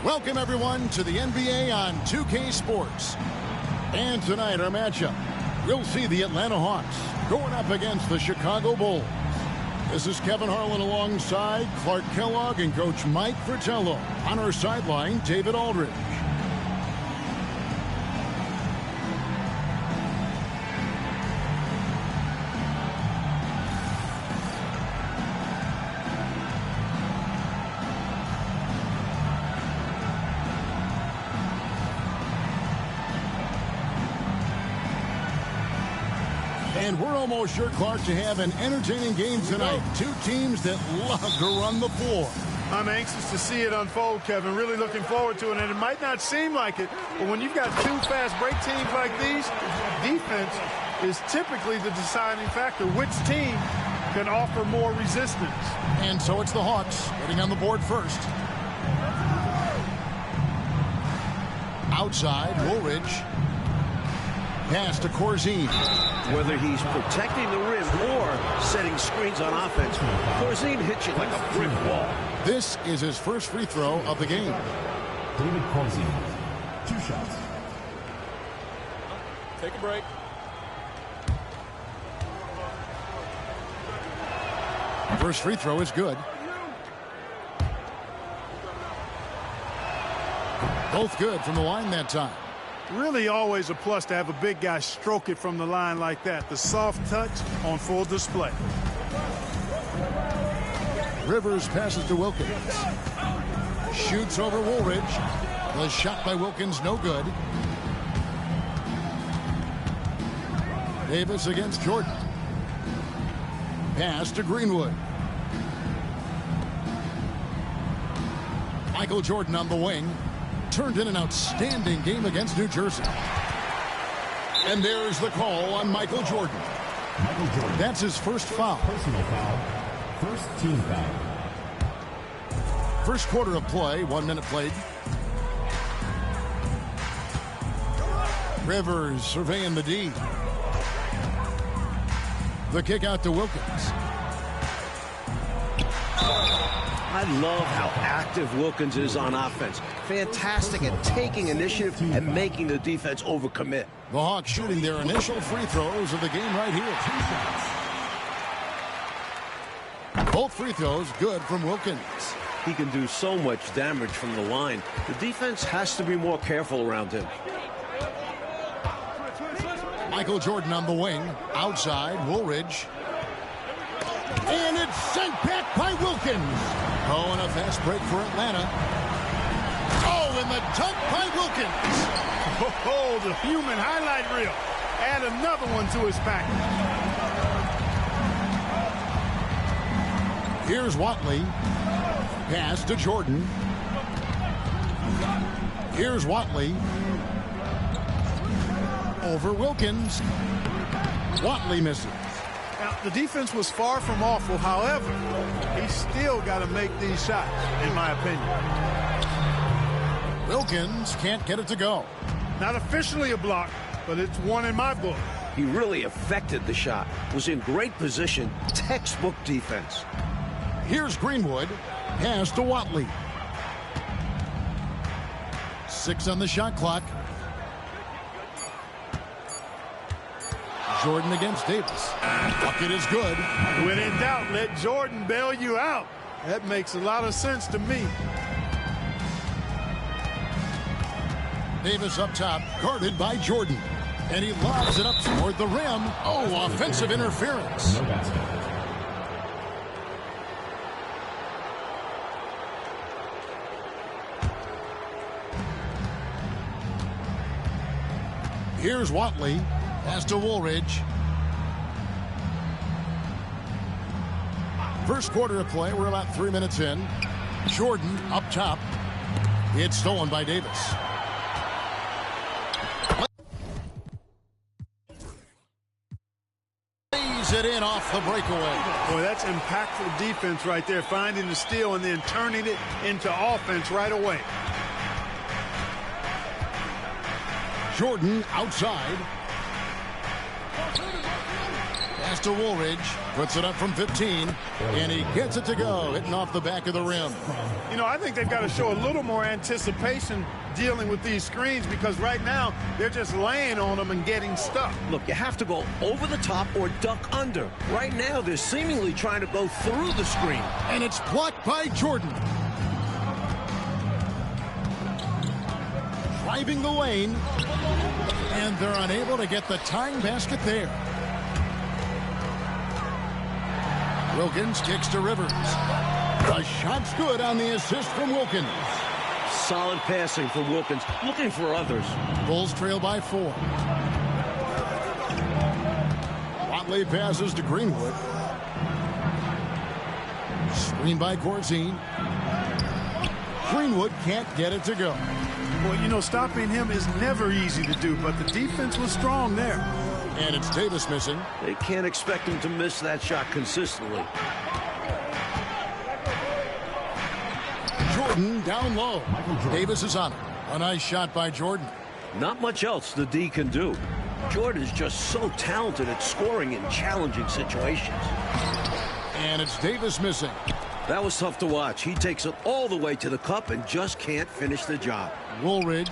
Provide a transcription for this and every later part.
Welcome, everyone, to the NBA on 2K Sports. And tonight, our matchup, we'll see the Atlanta Hawks going up against the Chicago Bulls. This is Kevin Harlan alongside Clark Kellogg and Coach Mike Fratello. On our sideline, David Aldridge. And we're almost sure, Clark, to have an entertaining game tonight. Two teams that love to run the floor. I'm anxious to see it unfold, Kevin. Really looking forward to it. And it might not seem like it, but when you've got two fast break teams like these, defense is typically the deciding factor. Which team can offer more resistance? And so it's the Hawks getting on the board first. Outside, Woolridge. Pass to Corzine. Whether he's protecting the rim or setting screens on offense, Corzine hits you like a brick wall. This is his first free throw of the game. David Corzine, 2 shots. Take a break. First free throw is good. Both good from the line that time. Really always a plus to have a big guy stroke it from the line like that. The soft touch on full display. Rivers passes to Wilkins. Shoots over Woolridge. The shot by Wilkins, no good. Davis against Jordan. Pass to Greenwood. Michael Jordan on the wing. Turned in an outstanding game against New Jersey. And there's the call on Michael Jordan. Michael Jordan. That's his first foul. Personal foul. First team foul. First quarter of play, 1 minute played. Rivers surveying the D. The kick out to Wilkins. I love how active Wilkins is on offense. Fantastic at taking initiative and making the defense overcommit. The Hawks shooting their initial free throws of the game right here. Both free throws good from Wilkins. He can do so much damage from the line. The defense has to be more careful around him. Michael Jordan on the wing. Outside, Woolridge. And it's sent back by Wilkins. Oh, and a fast break for Atlanta. Oh, and the dunk by Wilkins. Oh, the human highlight reel. Add another one to his package. Here's Watley. Pass to Jordan. Here's Watley. Over Wilkins. Watley misses. Now, the defense was far from awful. However, he's still got to make these shots, in my opinion. Wilkins can't get it to go. Not officially a block, but it's one in my book. He really affected the shot. Was in great position. Textbook defense. Here's Greenwood. Pass to Watley. 6 on the shot clock. Jordan against Davis. Bucket is good. When in doubt, let Jordan bail you out. That makes a lot of sense to me. Davis up top, guarded by Jordan. And he lobs it up toward the rim. Oh, offensive interference. No basket. Here's Watley. Pass to Woolridge. First quarter of play. We're about 3 minutes in. Jordan up top. It's stolen by Davis. Lays it in off the breakaway. Boy, that's impactful defense right there. Finding the steal and then turning it into offense right away. Jordan outside. Pass to Woolridge. Puts it up from 15. And he gets it to go. Hitting off the back of the rim. You know, I think they've got to show a little more anticipation dealing with these screens, because right now they're just laying on them and getting stuck. Look, you have to go over the top or duck under. Right now, they're seemingly trying to go through the screen. And it's blocked by Jordan. Driving the lane. And they're unable to get the tying basket there. Wilkins kicks to Rivers. The shot's good on the assist from Wilkins. Solid passing from Wilkins, looking for others. Bulls trail by 4. Watley passes to Greenwood. Screen by Corzine. Greenwood can't get it to go. Well, you know, stopping him is never easy to do, but the defense was strong there. And it's Davis missing. They can't expect him to miss that shot consistently. Jordan down low. Davis is on it. A nice shot by Jordan. Not much else the D can do. Jordan is just so talented at scoring in challenging situations. And it's Davis missing. That was tough to watch. He takes it all the way to the cup and just can't finish the job. Woolridge.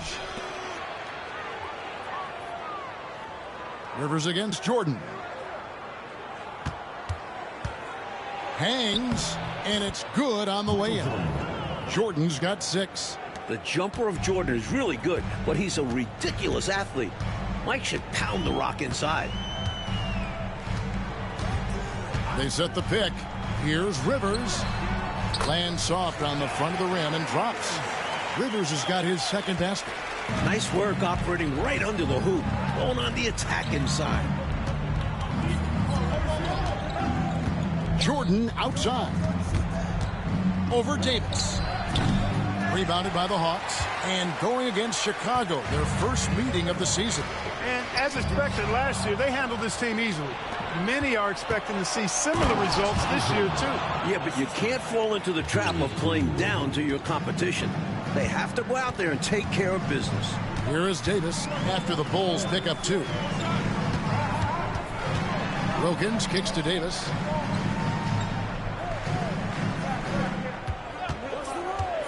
Rivers against Jordan. Hangs, and it's good on the way in. Jordan's got 6. The jumper of Jordan is really good, but he's a ridiculous athlete. Mike should pound the rock inside. They set the pick. Here's Rivers. Lands soft on the front of the rim and drops. Rivers has got his second basket. Nice work operating right under the hoop, going on the attack inside. Jordan outside. Over Davis. Rebounded by the Hawks. And going against Chicago, their first meeting of the season. And as expected last year, they handled this team easily. Many are expecting to see similar results this year, too. Yeah, but you can't fall into the trap of playing down to your competition. They have to go out there and take care of business. Here is Davis after the Bulls pick up 2. Wilkins kicks to Davis.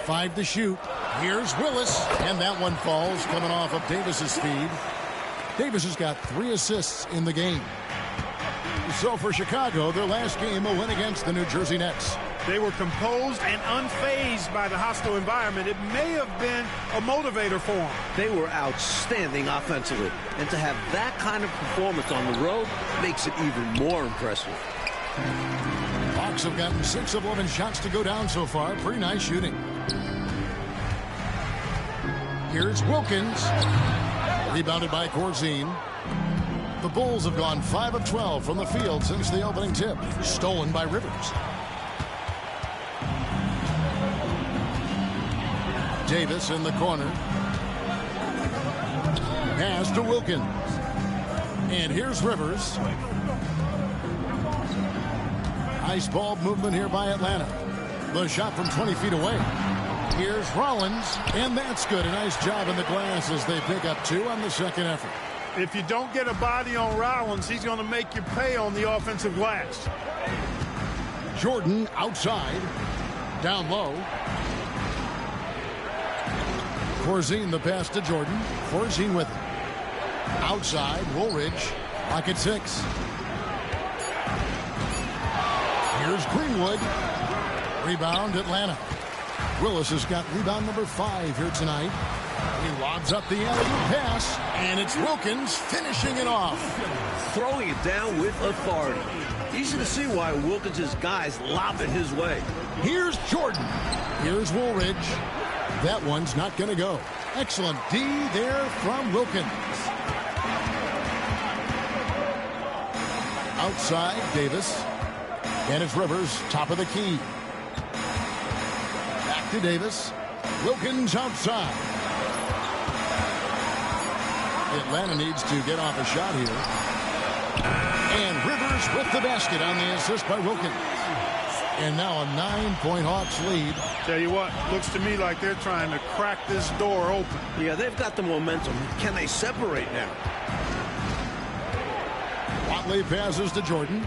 Five to shoot. Here's Willis, and that one falls, coming off of Davis's feed. Davis has got 3 assists in the game. So for Chicago, their last game, a win against the New Jersey Nets. They were composed and unfazed by the hostile environment. It may have been a motivator for them. They were outstanding offensively, and to have that kind of performance on the road makes it even more impressive. Hawks have gotten 6 of 11 shots to go down so far. Pretty nice shooting. Here's Wilkins. Rebounded by Corzine. The Bulls have gone 5 of 12 from the field since the opening tip. Stolen by Rivers. Davis in the corner. Pass to Wilkins. And here's Rivers. Nice ball movement here by Atlanta. The shot from 20 feet away. Here's Rollins, and that's good. A nice job in the glass as they pick up 2 on the second effort. If you don't get a body on Rollins, he's going to make you pay on the offensive glass. Jordan outside. Down low. Corzine the pass to Jordan. Corzine with it. Outside, Woolridge. Lock at 6. Here's Greenwood. Rebound, Atlanta. Willis has got rebound number 5 here tonight. He lobs up the alley-oop pass, and it's Wilkins finishing it off. Throwing it down with authority. Easy to see why Wilkins' guys lob it his way. Here's Jordan. Here's Woolridge. That one's not going to go. Excellent D there from Wilkins. Outside, Davis. And it's Rivers, top of the key. Back to Davis. Wilkins outside. Atlanta needs to get off a shot here. And Rivers with the basket on the assist by Wilkins. And now a 9-point Hawks lead. Tell you what, looks to me like they're trying to crack this door open. Yeah, they've got the momentum. Can they separate now? Watley passes to Jordan.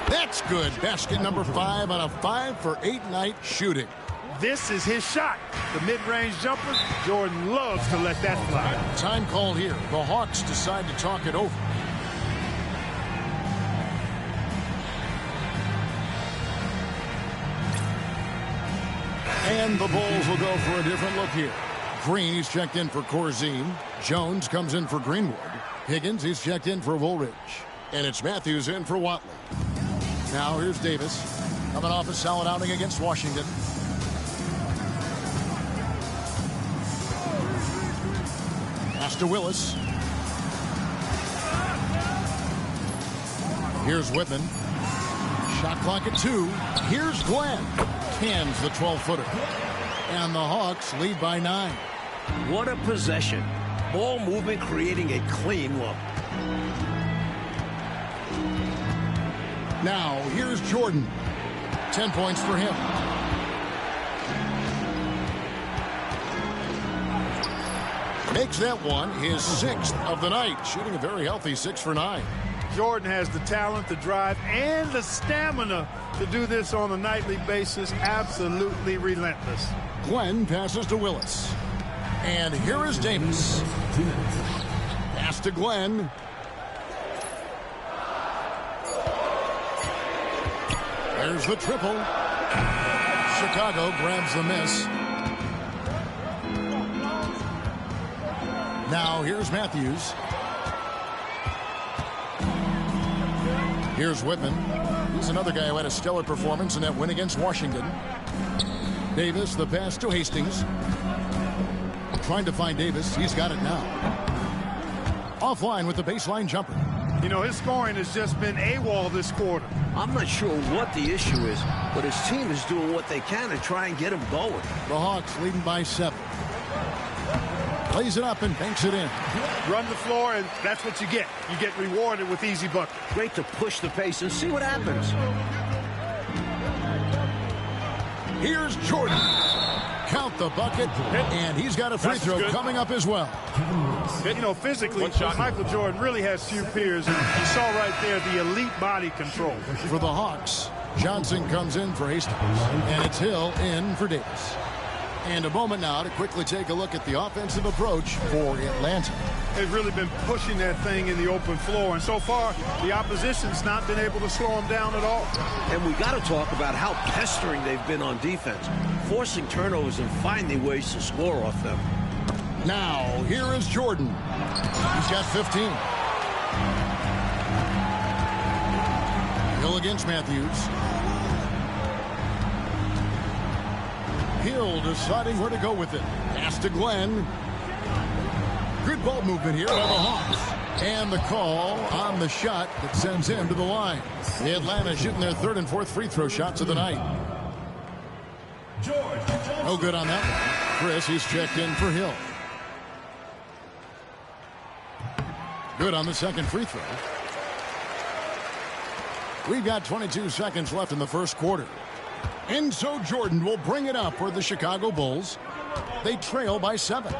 That's good. Basket number 5 on a 5-for-8 night shooting. This is his shot. The mid-range jumper, Jordan loves to let that fly. Time call here. The Hawks decide to talk it over. And the Bulls will go for a different look here. Green, he's checked in for Corzine. Jones comes in for Greenwood. Higgins, he's checked in for Woolridge. And it's Matthews in for Watley. Now here's Davis, coming off a solid outing against Washington. Pass to Willis. Here's Whitman. Shot clock at 2. Here's Glenn. Cans the 12-footer. And the Hawks lead by 9. What a possession. Ball movement creating a clean look. Now, here's Jordan. 10 points for him. Makes that one his 6th of the night, shooting a very healthy 6 for 9. Jordan has the talent, the drive, and the stamina to do this on a nightly basis. Absolutely relentless. Glenn passes to Willis. And here is Davis. Pass to Glenn. There's the triple. Chicago grabs the miss. Now here's Matthews. Here's Whitman. He's another guy who had a stellar performance in that win against Washington. Davis, the pass to Hastings. Trying to find Davis. He's got it now. Offline with the baseline jumper. You know, his scoring has just been AWOL this quarter. I'm not sure what the issue is, but his team is doing what they can to try and get him going. The Hawks leading by 7. Plays it up and banks it in. Run the floor, and that's what you get. You get rewarded with easy buckets. Great to push the pace and see what happens. Here's Jordan. Count the bucket, and he's got a free throw coming up as well. You know, physically, Michael Jordan really has few peers, and you saw right there the elite body control. For the Hawks, Johnson comes in for Hastings, and it's Hill in for Davis. And a moment now to quickly take a look at the offensive approach for Atlanta. They've really been pushing that thing in the open floor, and so far, the opposition's not been able to slow them down at all. And we got to talk about how pestering they've been on defense, forcing turnovers and finding ways to score off them. Now, here is Jordan. He's got 15. Hill against Matthews. Hill deciding where to go with it. Pass to Glenn. Good ball movement here by the Hawks. And the call on the shot that sends him to the line. The Atlanta shooting their 3rd and 4th free throw shots of the night. No good on that one. Chris, he's checked in for Hill. Good on the 2nd free throw. We've got 22 seconds left in the 1st quarter. And so Jordan will bring it up for the Chicago Bulls. They trail by 7.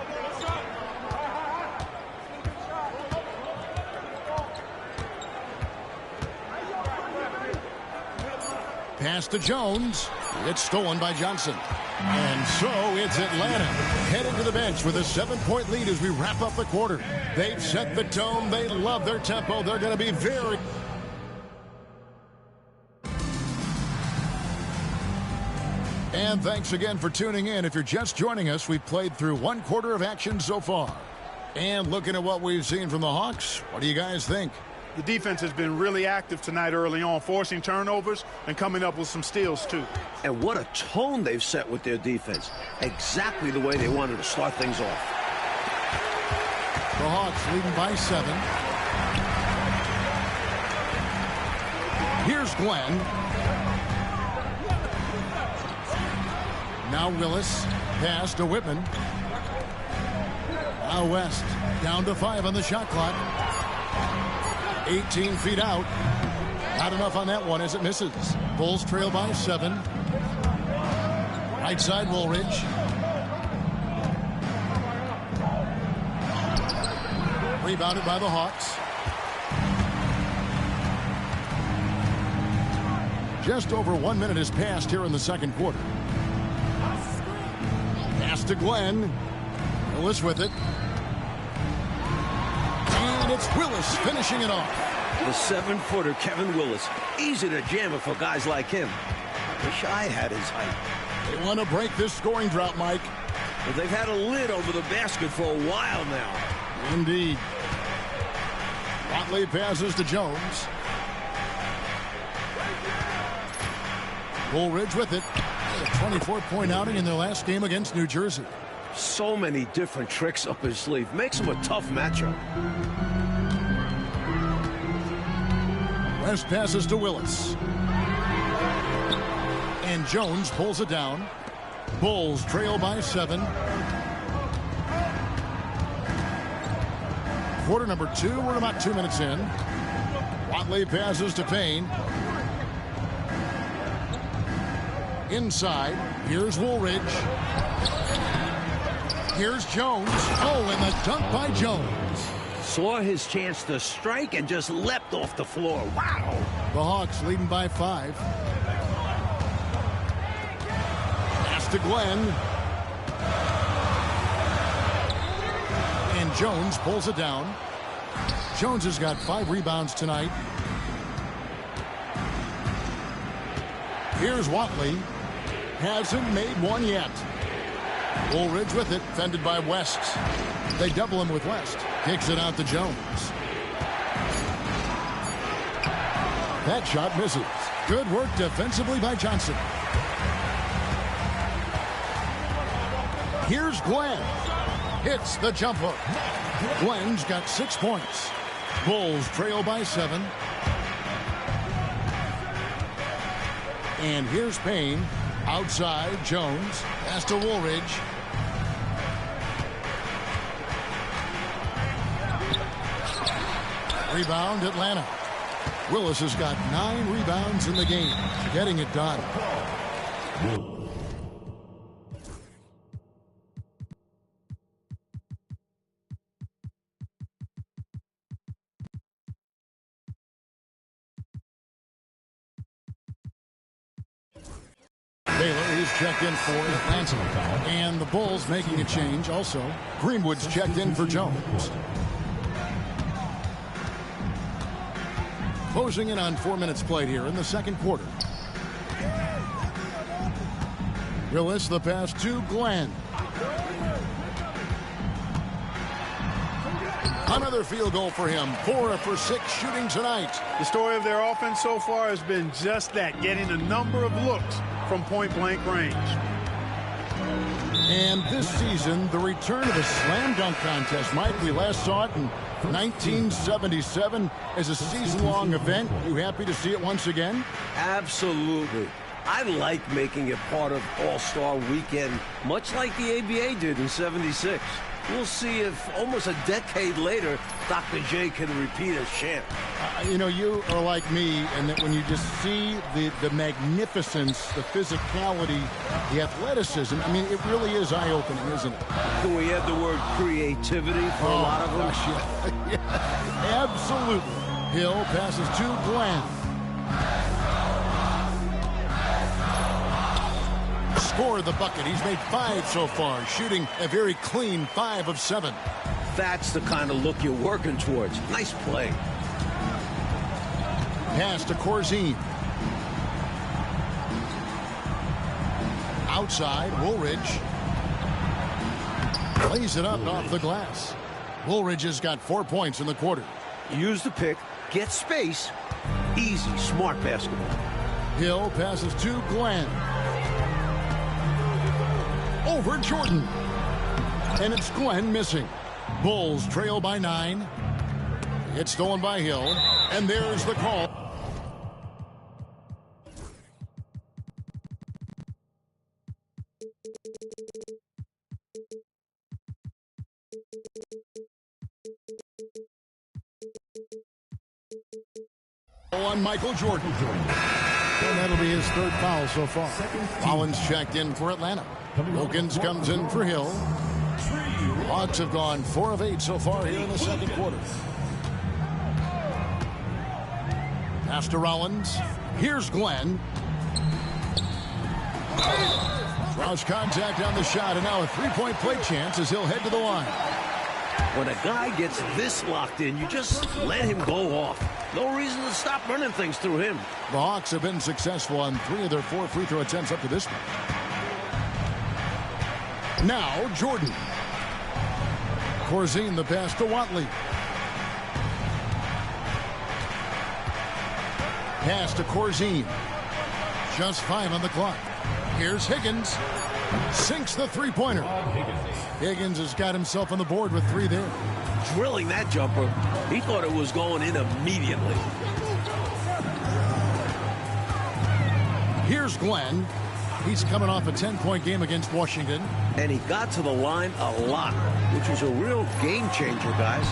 Pass to Jones. It's stolen by Johnson. And so it's Atlanta headed to the bench with a 7-point lead as we wrap up the quarter. They've set the tone. They love their tempo. They're going to be very... And thanks again for tuning in. If you're just joining us, we've played through 1 quarter of action so far. And looking at what we've seen from the Hawks, what do you guys think? The defense has been really active tonight early on, forcing turnovers and coming up with some steals, too. And what a tone they've set with their defense. Exactly the way they wanted to start things off. The Hawks leading by 7. Here's Glenn. Now Willis. Pass to Whitman. Now West. Down to 5 on the shot clock. 18 feet out. Not enough on that one as it misses. Bulls trail by 7. Right side Woolridge. Rebounded by the Hawks. Just over 1 minute has passed here in the second quarter. Pass to Glenn. Willis with it. And it's Willis finishing it off. The 7-footer Kevin Willis. Easy to jam it for guys like him. Wish I had his height. They want to break this scoring drought, Mike. But they've had a lid over the basket for a while now. Indeed. Watley passes to Jones. Woolridge with it. A 24-point outing in their last game against New Jersey. So many different tricks up his sleeve. Makes him a tough matchup. West passes to Willis. And Jones pulls it down. Bulls trail by 7. Quarter number 2. We're about 2 minutes in. Watley passes to Payne. Inside. Here's Woolridge. Here's Jones. Oh, and the dunk by Jones. Saw his chance to strike and just leapt off the floor. Wow. The Hawks leading by 5. Pass to Glenn. And Jones pulls it down. Jones has got 5 rebounds tonight. Here's Watley. Hasn't made one yet. Woolridge with it, fended by West. They double him with West. Kicks it out to Jones. That shot misses. Good work defensively by Johnson. Here's Glenn. Hits the jump hook. Glenn's got 6 points. Bulls trail by 7. And here's Payne. Outside, Jones. Pass to Woolridge. Rebound, Atlanta. Willis has got 9 rebounds in the game. Getting it done. Baylor is checked in for Atlanta. And the Bulls making a change also. Greenwood's checked in for Jones. Closing in on 4 minutes played here in the second quarter. Willis, the pass to Glenn. Another field goal for him. 4 for 6 shooting tonight. The story of their offense so far has been just that, getting a number of looks from point-blank range. And this season, the return of the slam dunk contest. Mike, we last saw it in 1977 as a season-long event. You happy to see it once again? Absolutely. I like making it part of All-Star Weekend, much like the ABA did in '76. We'll see if almost a decade later, Dr. J can repeat as champ. You know, you are like me, and that when you just see the magnificence, the physicality, the athleticism, I mean, it really is eye-opening, isn't it? Can we add the word creativity for a lot of them? Gosh, yeah. Absolutely. Hill passes to Glenn. Scored the bucket. He's made 5 so far, shooting a very clean 5 of 7. That's the kind of look you're working towards. Nice play. Pass to Corzine. Outside, Woolridge. Lays it up off the glass. Woolridge has got 4 points in the quarter. Use the pick, get space. Easy, smart basketball. Hill passes to Glenn. Over Jordan. And it's Glenn missing. Bulls trail by 9. It's stolen by Hill. And there's the call. On Michael Jordan. And that'll be his 3rd foul so far. Collins checked in for Atlanta. Wilkins comes in for Hill. Hawks have gone 4 of 8 so far here in the second quarter. Pass to Rollins. Here's Glenn. Draws contact on the shot, and now a three-point play chance as he'll head to the line. When a guy gets this locked in, you just let him go off. No reason to stop running things through him. The Hawks have been successful on 3 of their 4 free throw attempts up to this point. Now, Jordan. Corzine the pass to Watley. Pass to Corzine. Just 5 on the clock. Here's Higgins. Sinks the three-pointer. Higgins has got himself on the board with 3 there. Drilling that jumper. He thought it was going in immediately. Here's Glenn. He's coming off a 10-point game against Washington. And he got to the line a lot, which was a real game changer, guys.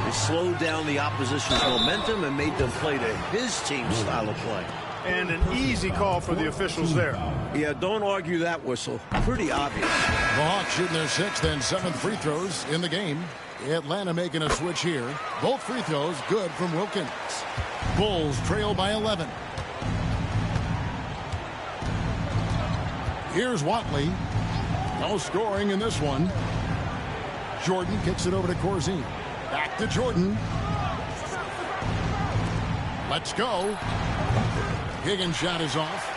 It slowed down the opposition's momentum and made them play to his team's style of play. And an easy call for the officials there. Yeah, don't argue that whistle. Pretty obvious. The Hawks shooting their 6th and 7th free throws in the game. Atlanta making a switch here. Both free throws good from Wilkins. Bulls trail by 11. Here's Watley. No scoring in this one. Jordan kicks it over to Corzine. Back to Jordan. Let's go. Higgins' shot is off.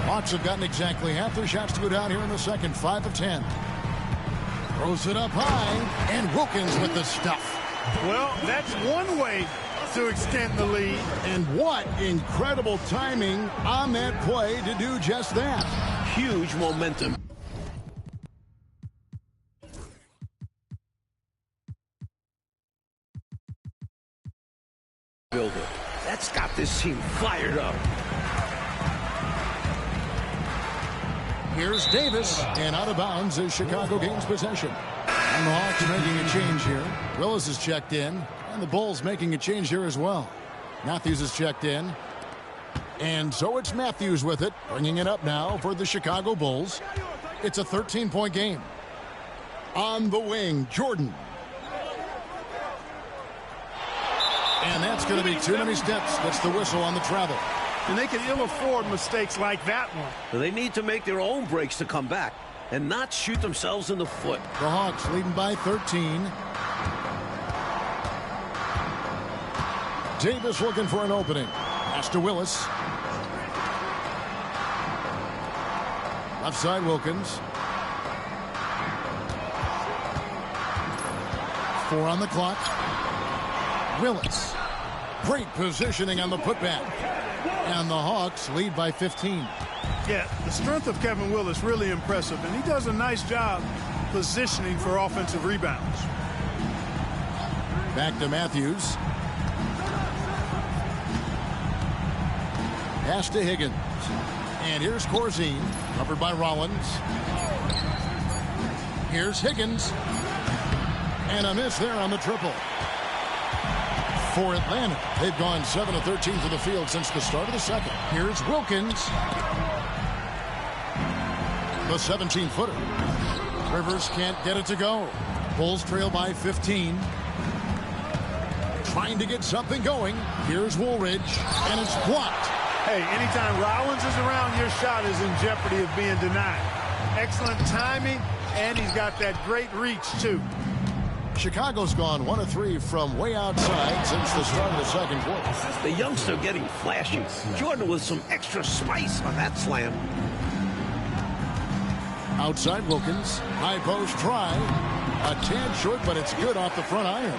Hawks have gotten exactly half their shots to go down here in the second. 5 of 10. Throws it up high, and Wilkins with the stuff. Well, that's one way to extend the lead. And what incredible timing on that play to do just that. Huge momentum. Builder. That's got this team fired up. Here's Davis, and out of bounds as Chicago gains possession. And the Hawks making a change here. Willis has checked in, and the Bulls making a change here as well. Matthews has checked in, and so it's Matthews with it, bringing it up now for the Chicago Bulls. It's a 13-point game. On the wing, Jordan. And that's going to be too many steps. That's the whistle on the travel. And they can ill afford mistakes like that one. They need to make their own breaks to come back and not shoot themselves in the foot. The Hawks leading by 13. Davis looking for an opening. Pass to Willis. Left side, Wilkins. 4 on the clock. Willis. Great positioning on the putback. And the Hawks lead by 15. Yeah, the strength of Kevin Willis really impressive, and he does a nice job positioning for offensive rebounds. Back to Matthews. Pass to Higgins. And here's Corzine, covered by Rollins. Here's Higgins. And a miss there on the triple. For Atlanta, they've gone 7 of 13 from the field since the start of the second. Here's Wilkins. The 17-footer. Rivers can't get it to go. Bulls trail by 15. Trying to get something going. Here's Woolridge, and it's blocked. Hey, anytime Rollins is around, your shot is in jeopardy of being denied. Excellent timing, and he's got that great reach, too. Chicago's gone 1 of 3 from way outside since the start of the second quarter. The youngster getting flashy. Jordan with some extra spice on that slam. Outside Wilkins. High post try. A tad short, but it's good off the front iron.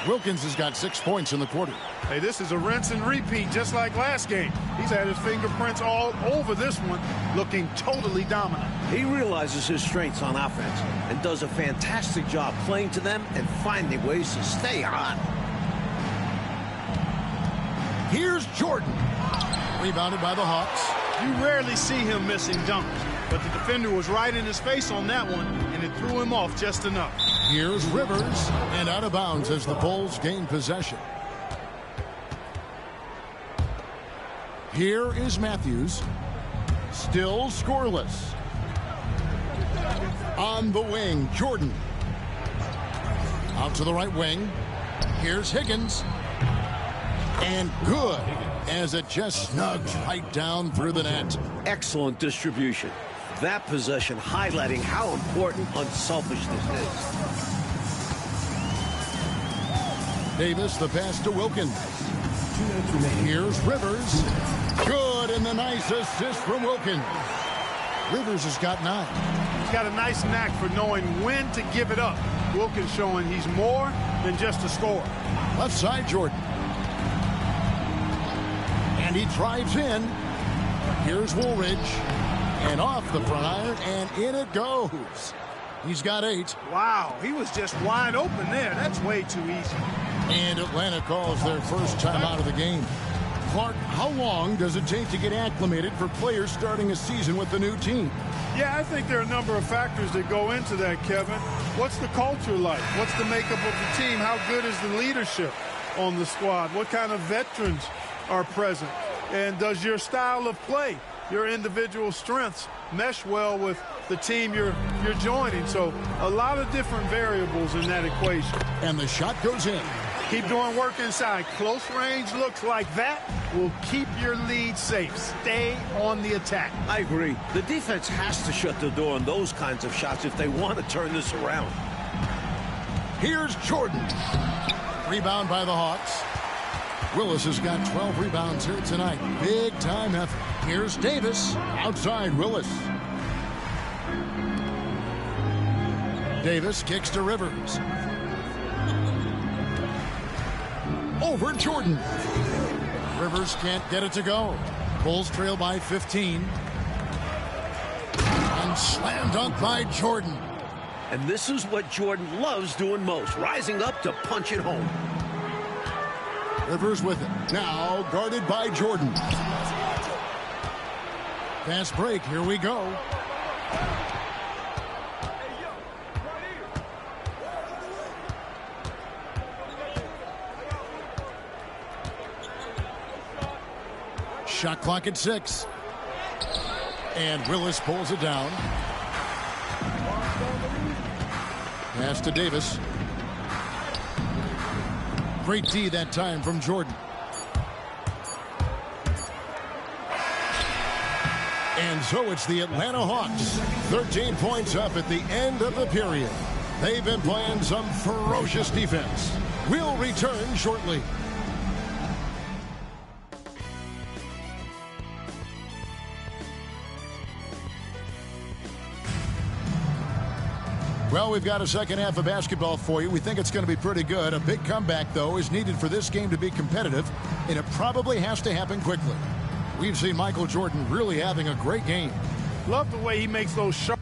Wilkins has got 6 points in the quarter. Hey, this is a rinse and repeat just like last game. He's had his fingerprints all over this one, looking totally dominant. He realizes his strengths on offense and does a fantastic job playing to them and finding ways to stay hot. Here's Jordan. Rebounded by the Hawks. You rarely see him missing dunks, but the defender was right in his face on that one, and it threw him off just enough. Here's Rivers, and out of bounds as the Bulls gain possession. Here is Matthews. Still scoreless. On the wing, Jordan. Out to the right wing. Here's Higgins. And good, as it just snugs right down through the net. Excellent distribution. That possession highlighting how important unselfishness is. Davis, the pass to Wilkins. Here's Rivers. Good, and the nice assist from Wilkins. Rivers has got 9. He's got a nice knack for knowing when to give it up. Wilkins showing he's more than just a scorer. Left side, Jordan. And he drives in. Here's Woolridge. And off the front iron, and in it goes. He's got 8. Wow, he was just wide open there. That's way too easy. And Atlanta calls their first time out of the game. Clark, how long does it take to get acclimated for players starting a season with the new team? Yeah, I think there are a number of factors that go into that, Kevin. What's the culture like? What's the makeup of the team? How good is the leadership on the squad? What kind of veterans are present? And does your style of play, your individual strengths, mesh well with the team you're joining? So a lot of different variables in that equation. And the shot goes in. Keep doing work inside. Close range looks like that will keep your lead safe. Stay on the attack. I agree. The defense has to shut the door on those kinds of shots if they want to turn this around. Here's Jordan. Rebound by the Hawks. Willis has got 12 rebounds here tonight. Big time effort. Here's Davis. Outside Willis. Davis kicks to Rivers. Over Jordan. Rivers can't get it to go. Bulls trail by 15. And slam dunk by Jordan. And this is what Jordan loves doing most, rising up to punch it home. Rivers with it. Now guarded by Jordan. Fast break. Here we go. Shot clock at 6. And Willis pulls it down. Pass to Davis. Great D that time from Jordan. And so it's the Atlanta Hawks. 13 points up at the end of the period. They've been playing some ferocious defense. We'll return shortly. Well, we've got a second half of basketball for you. We think it's going to be pretty good. A big comeback, though, is needed for this game to be competitive, and it probably has to happen quickly. We've seen Michael Jordan really having a great game. Love the way he makes those sharp.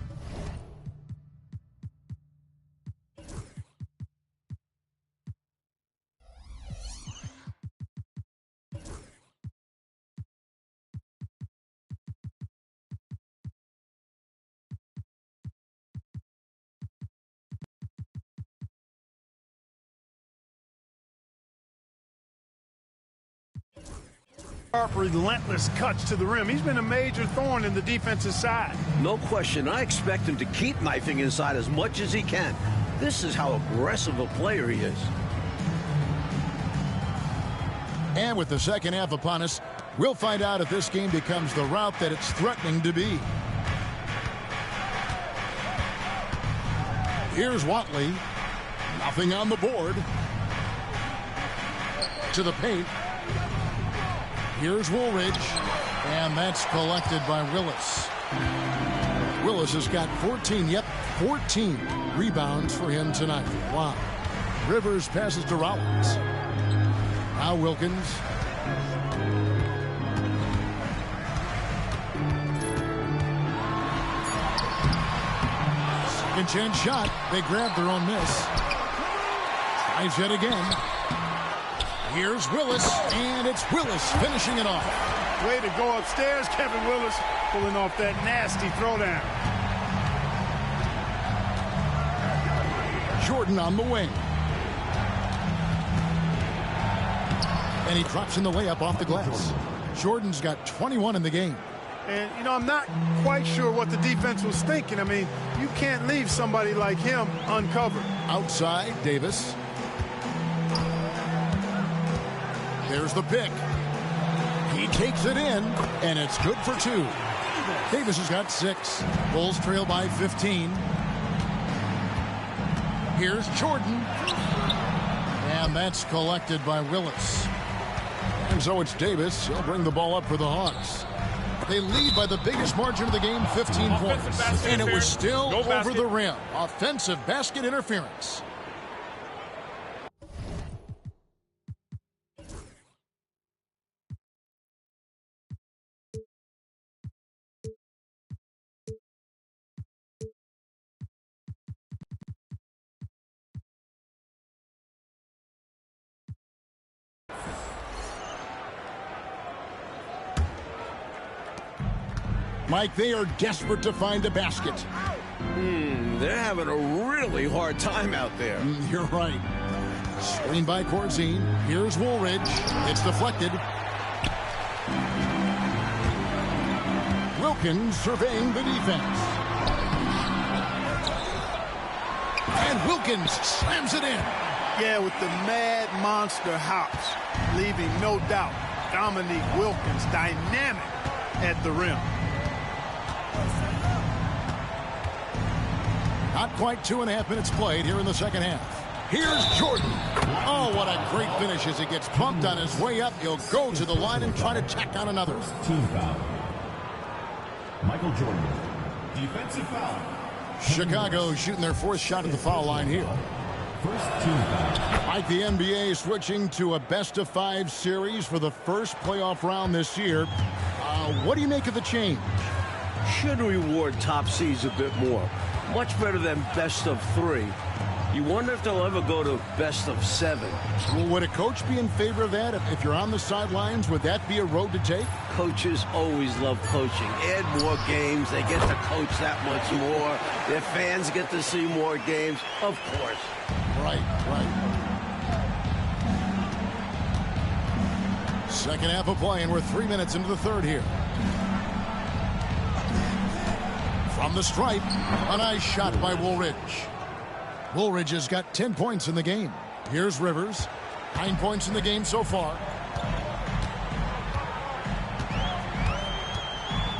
Relentless cuts to the rim. He's been a major thorn in the defensive side. No question. I expect him to keep knifing inside as much as he can. This is how aggressive a player he is. And with the second half upon us, we'll find out if this game becomes the route that it's threatening to be. Here's Watley. Nothing on the board. To the paint. Here's Woolridge, and that's collected by Willis. Willis has got 14 rebounds for him tonight. Wow. Rivers passes to Rollins. Now Wilkins. Second chance shot. They grabbed their own miss. Tries it again. Here's Willis, and it's Willis finishing it off. Way to go upstairs, Kevin Willis, pulling off that nasty throwdown. Jordan on the wing. And he drops in the layup off the glass. Jordan's got 21 in the game. And, you know, I'm not quite sure what the defense was thinking. I mean, you can't leave somebody like him uncovered. Outside, Davis. There's the pick. He takes it in, and it's good for 2. Davis has got 6. Bulls trail by 15. Here's Jordan. And that's collected by Willis. And so it's Davis. He'll bring the ball up for the Hawks. They lead by the biggest margin of the game, 15 points. And it was still over the rim. Offensive basket interference. Mike, they are desperate to find a basket. They're having a really hard time out there. You're right. Screen by Corzine. Here's Woolridge. It's deflected. Wilkins surveying the defense. And Wilkins slams it in. Yeah, with the mad monster hops, leaving no doubt Dominique Wilkins dynamic at the rim. Not quite 2.5 minutes played here in the second half. Here's Jordan. Oh, what a great finish as he gets pumped on his way up. He'll go to the line and try to tack on another. Team foul. Michael Jordan. Defensive foul. Chicago shooting their 4th shot at the foul line here. First team foul. Like the NBA switching to a best-of-5 series for the first playoff round this year. What do you make of the change? Should reward top seeds a bit more. Much better than best of 3. You wonder if they'll ever go to best of 7. Well, would a coach be in favor of that? If you're on the sidelines, would that be a road to take? Coaches always love coaching. Add more games. They get to coach that much more. Their fans get to see more games. Of course. Right. Second half of play, and we're 3 minutes into the third here. From the stripe, a nice shot by Woolridge. Woolridge has got 10 points in the game. Here's Rivers. 9 points in the game so far.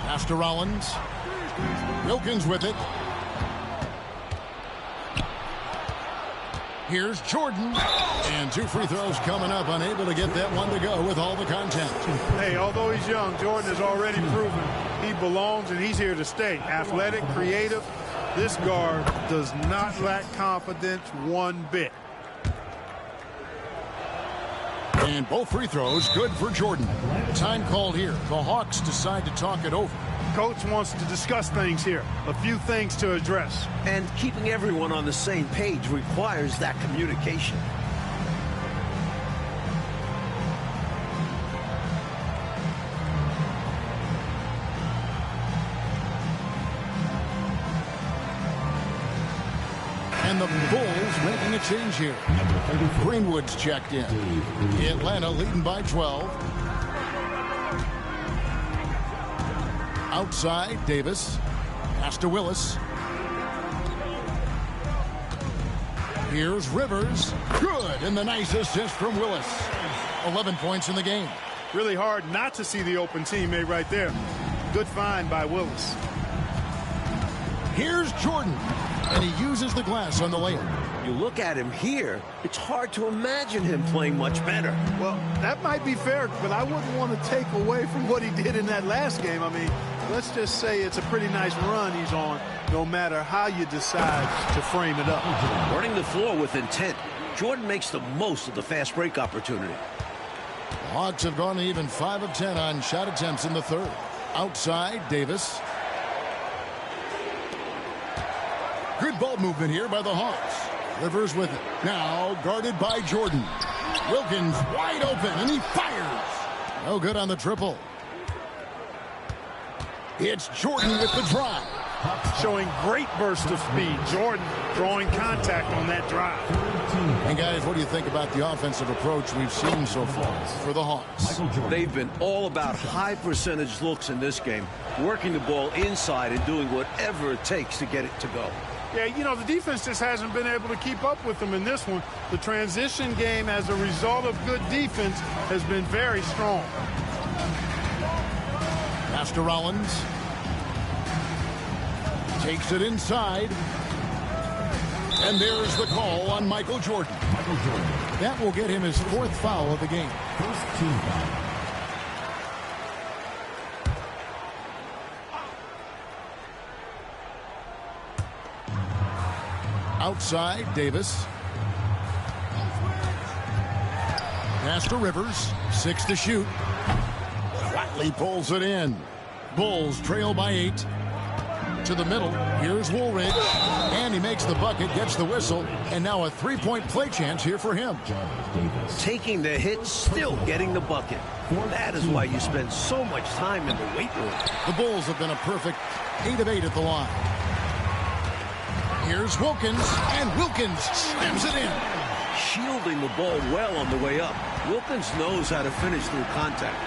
Pass to Rollins. Wilkins with it. Here's Jordan. And 2 free throws coming up. Unable to get that one to go with all the contact. Hey, although he's young, Jordan has already proven he belongs and he's here to stay. Athletic, creative. This guard does not lack confidence one bit. And both free throws good for Jordan. Time called here. The Hawks decide to talk it over. Coach wants to discuss things here. A few things to address. And keeping everyone on the same page requires that communication. And the Bulls making a change here. Greenwood's checked in. Atlanta leading by 12. Outside, Davis. Pass to Willis. Here's Rivers. Good, and the nice assist from Willis. 11 points in the game. Really hard not to see the open teammate right there. Good find by Willis. Here's Jordan. And he uses the glass on the layup. You look at him here, it's hard to imagine him playing much better. Well, that might be fair, but I wouldn't want to take away from what he did in that last game. I mean, let's just say it's a pretty nice run he's on, no matter how you decide to frame it up. Running the floor with intent, Jordan makes the most of the fast break opportunity. The Hawks have gone even 5 of 10 on shot attempts in the third. Outside, Davis. Good ball movement here by the Hawks. Rivers with it. Now guarded by Jordan. Wilkins wide open, and he fires. No good on the triple. It's Jordan with the drive. showing great burst of speed. Jordan drawing contact on that drive. And guys, what do you think about the offensive approach we've seen so far for the Hawks? They've been all about high percentage looks in this game, working the ball inside and doing whatever it takes to get it to go. Yeah, you know, the defense just hasn't been able to keep up with them in this one. The transition game, as a result of good defense, has been very strong. Master Rollins takes it inside. And there's the call on Michael Jordan. That will get him his 4th foul of the game. First team foul. Outside, Davis. Pass to Rivers. 6 to shoot. Watley pulls it in. Bulls trail by 8. To the middle. Here's Woolridge. And he makes the bucket, gets the whistle, and now a 3-point play chance here for him. Taking the hit, still getting the bucket. That is why you spend so much time in the weight room. The Bulls have been a perfect 8 of 8 at the line. Here's Wilkins, and Wilkins slams it in. Shielding the ball well on the way up. Wilkins knows how to finish through contact.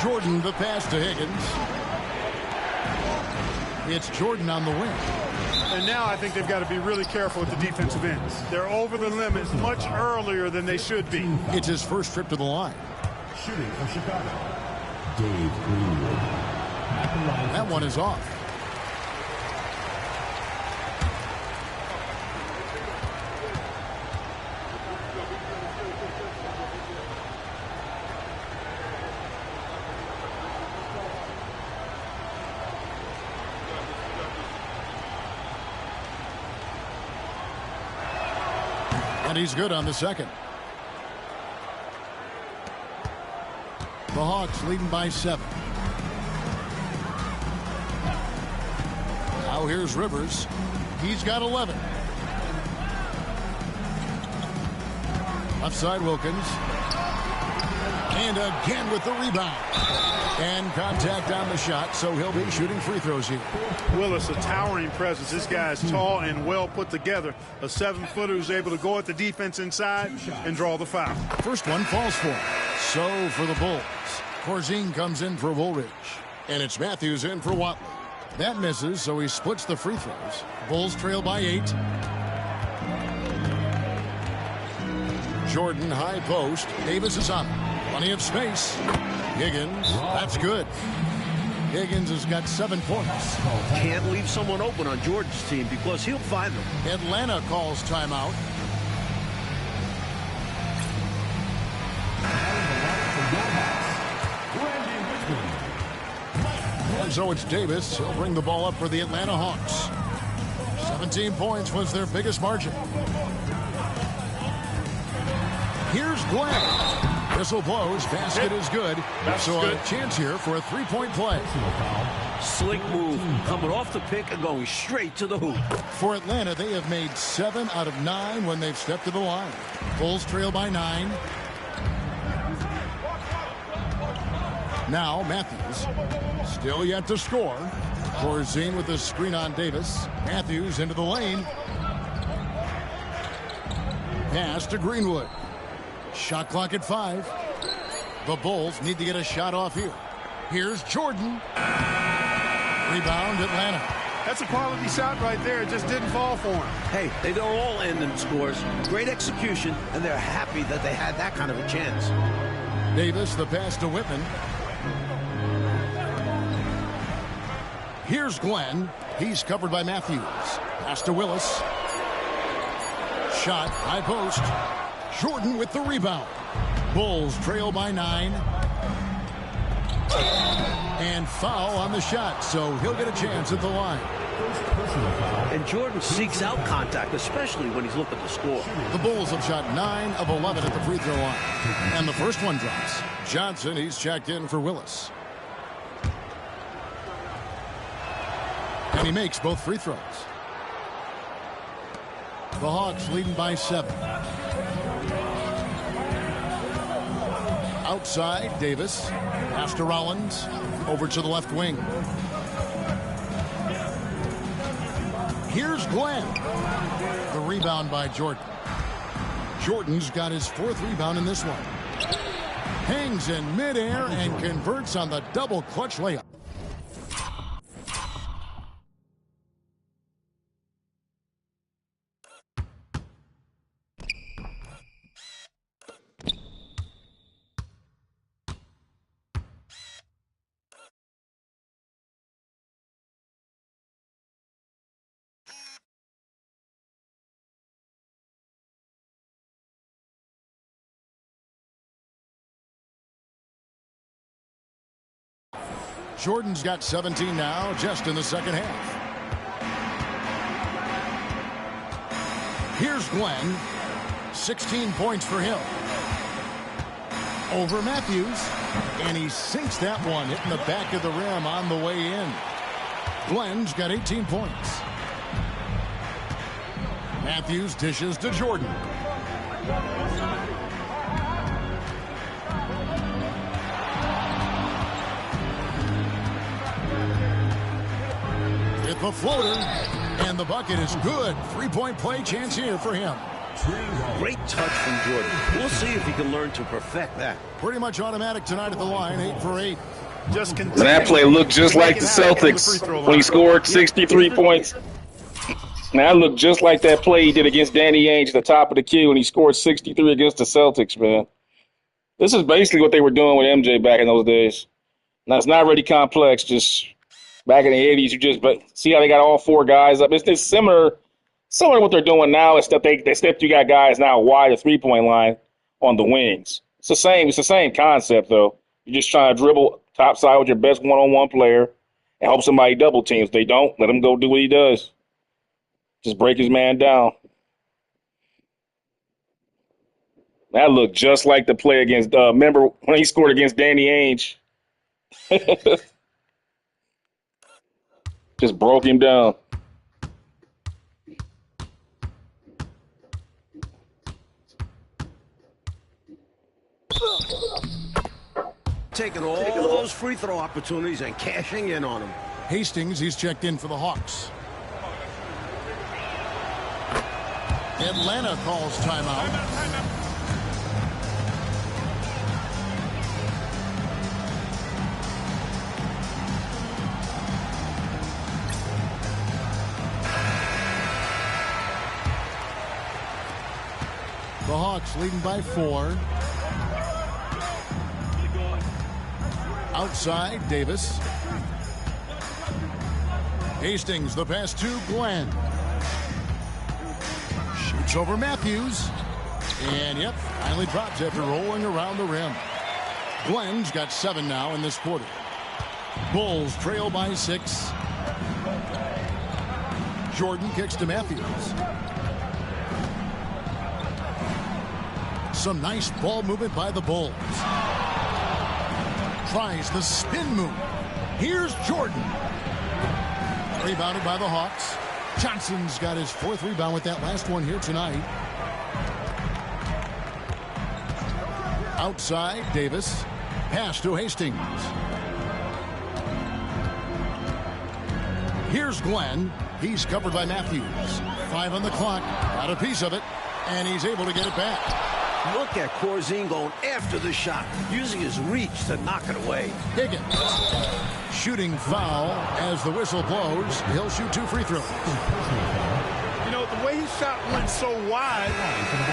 Jordan the pass to Higgins. It's Jordan on the wing. And now I think they've got to be really careful at the defensive end. They're over the limit much earlier than they should be. It's his first trip to the line. Shooting for Chicago, Dave Greenwood. That one is off. And he's good on the second. The Hawks leading by 7. Now here's Rivers. He's got 11. Left side Wilkins. And again with the rebound. And contact on the shot, so he'll be shooting free throws here. Willis, a towering presence. This guy is tall and well put together. A 7-footer who's able to go at the defense inside and draw the foul. First one falls for him. So for the Bulls, Corzine comes in for Woolridge. And it's Matthews in for Watley. That misses, so he splits the free throws. Bulls trail by 8. Jordan high post. Davis is on. Plenty of space. Higgins, that's good. Higgins has got 7 points. Can't leave someone open on Jordan's team because he'll find them. Atlanta calls timeout. And so it's Davis. He'll bring the ball up for the Atlanta Hawks. 17 points was their biggest margin. Here's Glenn. Whistle blows. Basket is good. So a chance here for a 3-point play. Slick move. Coming off the pick and going straight to the hoop. For Atlanta, they have made 7 out of 9 when they've stepped to the line. Bulls trail by 9. Now Matthews. Still yet to score. Corzine with the screen on Davis. Matthews into the lane. Pass to Greenwood. Shot clock at 5. The Bulls need to get a shot off here. Here's Jordan. Rebound Atlanta. That's a quality shot right there. It just didn't fall for him. Hey, they don't all end in scores. Great execution, and they're happy that they had that kind of a chance. Davis, the pass to Whitman. Here's Glenn. He's covered by Matthews. Pass to Willis. Shot, high post. Jordan with the rebound. Bulls trail by 9. And foul on the shot, so he'll get a chance at the line. And Jordan seeks out contact, especially when he's looking to score. The Bulls have shot 9 of 11 at the free throw line. And the first one drops. Johnson, he's checked in for Willis. And he makes both free throws. The Hawks leading by 7. Outside, Davis. Pass to Rollins. Over to the left wing. Here's Glenn. The rebound by Jordan. Jordan's got his 4th rebound in this one. Hangs in midair and converts on the double clutch layup. Jordan's got 17 now, just in the second half. Here's Glenn. 16 points for him. Over Matthews. And he sinks that one, hitting the back of the rim on the way in. Glenn's got 18 points. Matthews dishes to Jordan. The floater, and the bucket is good. 3-point play chance here for him. Great touch from Jordan. We'll see if he can learn to perfect that. Pretty much automatic tonight at the line, 8 for 8. Just continue. That play looked just like the Celtics when he scored 63 points. Now, that looked just like that play he did against Danny Ainge at the top of the key when he scored 63 against the Celtics, man. This is basically what they were doing with MJ back in those days. Now, it's not really complex, just back in the 80s, you just see how they got all 4 guys up. It's similar to what they're doing now, except you got guys now wide the 3-point line on the wings. It's the same concept, though. You're just trying to dribble topside with your best one-on-one player and hope somebody double teams. If they don't, let him go do what he does. Just break his man down. That looked just like the play against, remember when he scored against Danny Ainge? Just broke him down. Taking all those free throw opportunities and cashing in on them. Hastings, he's checked in for the Hawks. Atlanta calls timeout. The Hawks leading by 4. Outside, Davis. Hastings, the pass to Glenn. Shoots over Matthews. And, yep, finally drops after rolling around the rim. Glenn's got 7 now in this quarter. Bulls trail by 6. Jordan kicks to Matthews. Some nice ball movement by the Bulls. Tries the spin move. Here's Jordan. Rebounded by the Hawks. Johnson's got his 4th rebound with that last one here tonight. Outside, Davis. Pass to Hastings. Here's Glenn. He's covered by Matthews. 5 on the clock. Got a piece of it. And he's able to get it back. Look at Corzine going after the shot, using his reach to knock it away. Higgins. Shooting foul as the whistle blows. He'll shoot 2 free throws. You know, the way his shot went so wide,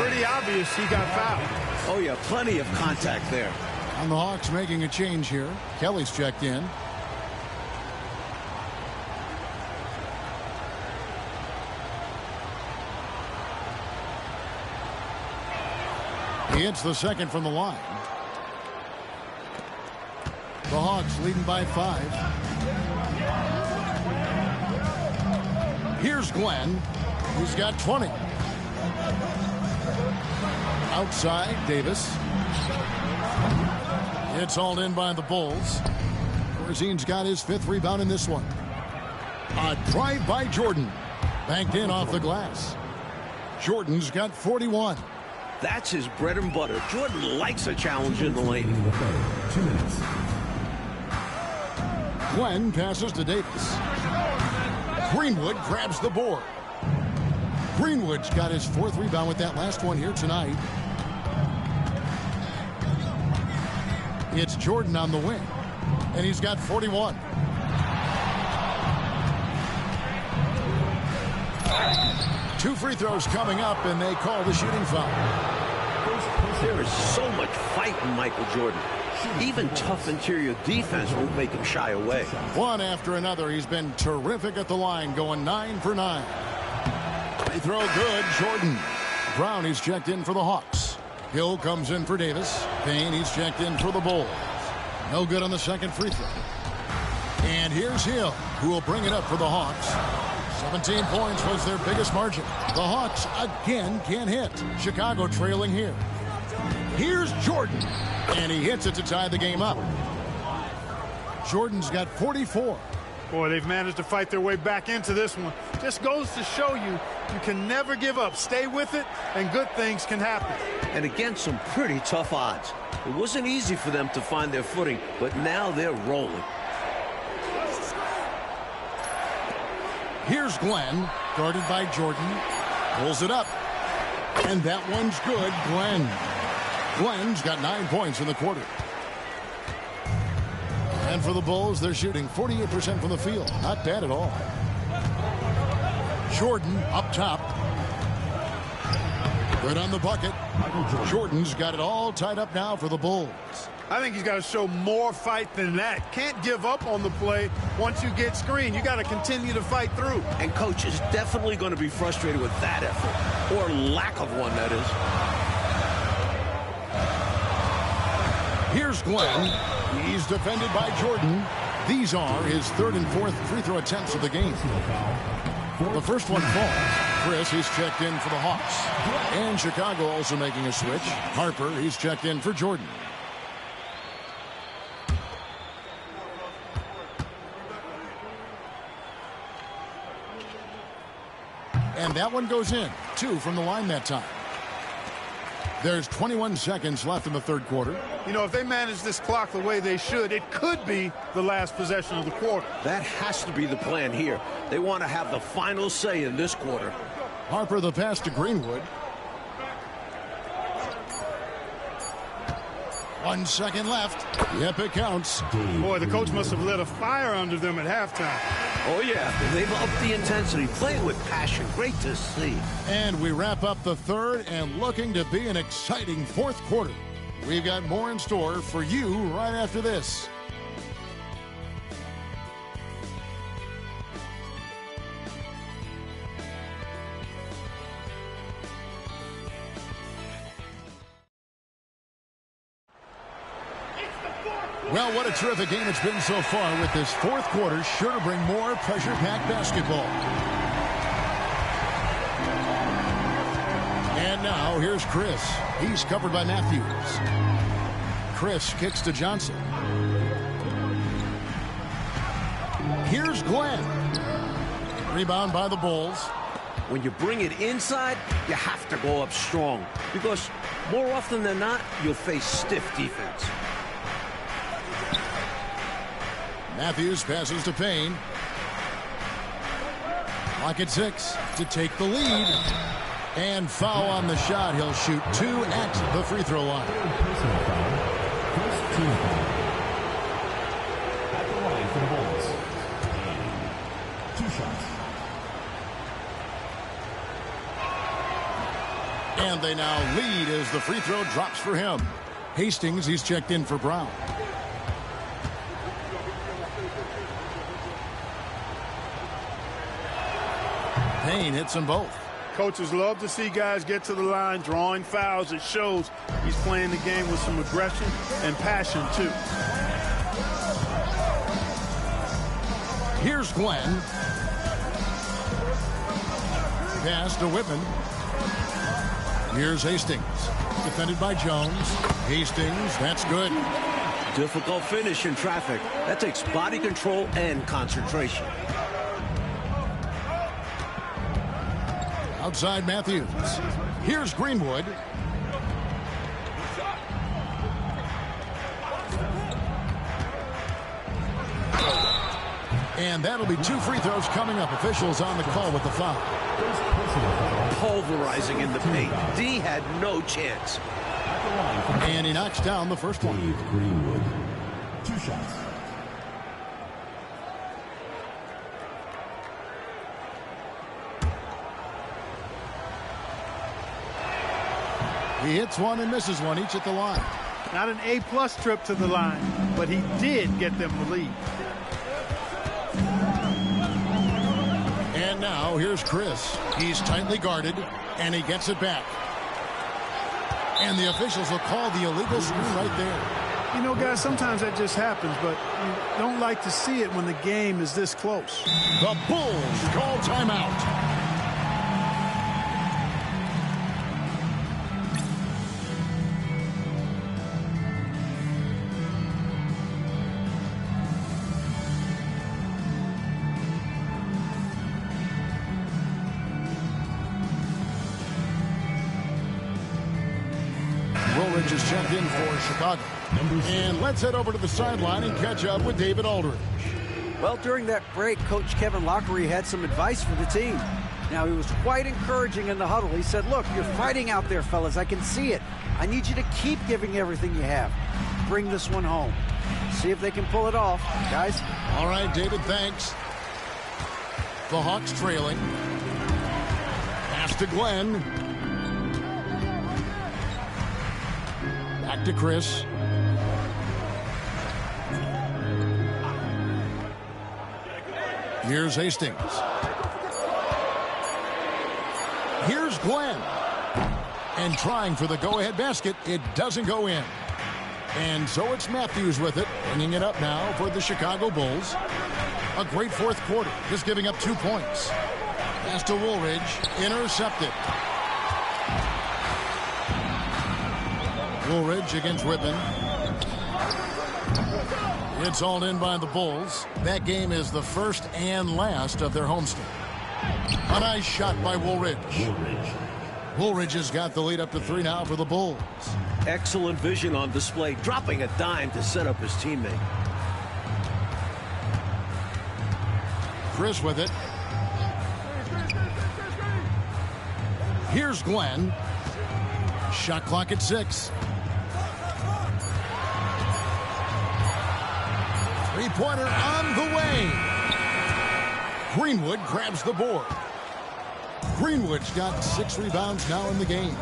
pretty obvious he got fouled. Oh, yeah, plenty of contact there. And the Hawks making a change here. Kelly's checked in. He hits the second from the line. The Hawks leading by 5. Here's Glenn. He's got 20. Outside, Davis. It's hauled in by the Bulls. Corzine's got his 5th rebound in this one. A drive by Jordan. Banked in off the glass. Jordan's got 41. That's his bread and butter. Jordan likes a challenge in the lane. 2 minutes. Glenn passes to Davis. Greenwood grabs the board. Greenwood's got his 4th rebound with that last one here tonight. It's Jordan on the wing, and he's got 41. Two free throws coming up, and they call the shooting foul. There is so much fight in Michael Jordan. Even tough interior defense won't make him shy away. One after another, he's been terrific at the line, going 9 for 9. Free throw good, Jordan. Brown, he's checked in for the Hawks. Hill comes in for Davis. Payne, he's checked in for the Bulls. No good on the second free throw. And here's Hill, who will bring it up for the Hawks. 17 points was their biggest margin. The Hawks again can't hit. Chicago trailing here. Here's Jordan, and he hits it to tie the game up. Jordan's got 44. Boy, they've managed to fight their way back into this one. Just goes to show you, you can never give up. Stay with it, and good things can happen. And against some pretty tough odds. It wasn't easy for them to find their footing, but now they're rolling. Here's Glenn, guarded by Jordan. Pulls it up. And that one's good, Glenn. Glenn's got 9 points in the quarter. And for the Bulls, they're shooting 48% from the field. Not bad at all. Jordan up top. Good on the bucket. Jordan's got it all tied up now for the Bulls. I think he's got to show more fight than that. Can't give up on the play once you get screened. You got to continue to fight through. And coach is definitely going to be frustrated with that effort, or lack of one, that is. Here's Glenn. He's defended by Jordan. These are his 3rd and 4th free throw attempts of the game. The first one falls. Chris, he's checked in for the Hawks. And Chicago also making a switch. Harper, he's checked in for Jordan. And that one goes in. 2 from the line that time. There's 21 seconds left in the 3rd quarter. You know, if they manage this clock the way they should, it could be the last possession of the quarter. That has to be the plan here. They want to have the final say in this quarter. Harper the pass to Greenwood. 1 second left. Yep, it counts. Boy, the coach must have lit a fire under them at halftime. Oh, yeah. They've upped the intensity, playing with passion. Great to see. And we wrap up the 3rd and looking to be an exciting 4th quarter. We've got more in store for you right after this. Well, what a terrific game it's been so far, with this 4th quarter sure to bring more pressure-packed basketball. And now, here's Chris. He's covered by Matthews. Chris kicks to Johnson. Here's Glenn. Rebound by the Bulls. When you bring it inside, you have to go up strong, because more often than not, you'll face stiff defense. Matthews passes to Payne. Clock at 6 to take the lead. And foul on the shot. He'll shoot 2 at the free throw line. Personal foul. First team foul. At the line for the Bulls. 2 shots. And they now lead as the free throw drops for him. Hastings, he's checked in for Brown. Payne hits them both. Coaches love to see guys get to the line, drawing fouls. It shows he's playing the game with some aggression and passion, too. Here's Glenn. Pass to Whitman. Here's Hastings. Defended by Jones. Hastings, that's good. Difficult finish in traffic. That takes body control and concentration. Outside Matthews. Here's Greenwood. And that'll be 2 free throws coming up. Officials on the call with the foul. Pulverizing in the paint. D had no chance. And he knocks down the first one. Dave Greenwood. 2 shots. He hits one and misses one, each at the line. Not an A-plus trip to the line, but he did get them the lead. And now here's Chris. He's tightly guarded, and he gets it back. And the officials will call the illegal screen right there. You know, guys, sometimes that just happens, but you don't like to see it when the game is this close. The Bulls call timeout. Woolridge is checked in for Chicago. And let's head over to the sideline and catch up with David Aldridge. Well, during that break, Coach Kevin Lockery had some advice for the team. Now, he was quite encouraging in the huddle. He said, look, you're fighting out there, fellas. I can see it. I need you to keep giving everything you have. Bring this one home. See if they can pull it off, guys. All right, David, thanks. The Hawks trailing. Pass to Glenn. Back to Chris. Here's Hastings. Here's Glenn. And trying for the go-ahead basket. It doesn't go in. And so it's Matthews with it, bringing it up now for the Chicago Bulls. A great fourth quarter, just giving up 2 points. Pass to Woolridge, intercepted. Woolridge against Whitman. It's hauled in by the Bulls. That game is the first and last of their homestand. A nice shot by Woolridge. Woolridge has got the lead up to 3 now for the Bulls. Excellent vision on display, dropping a dime to set up his teammate. Chris with it. Here's Glenn. Shot clock at 6. Three-pointer on the way. Greenwood grabs the board. Greenwood's got 6 rebounds now in the game.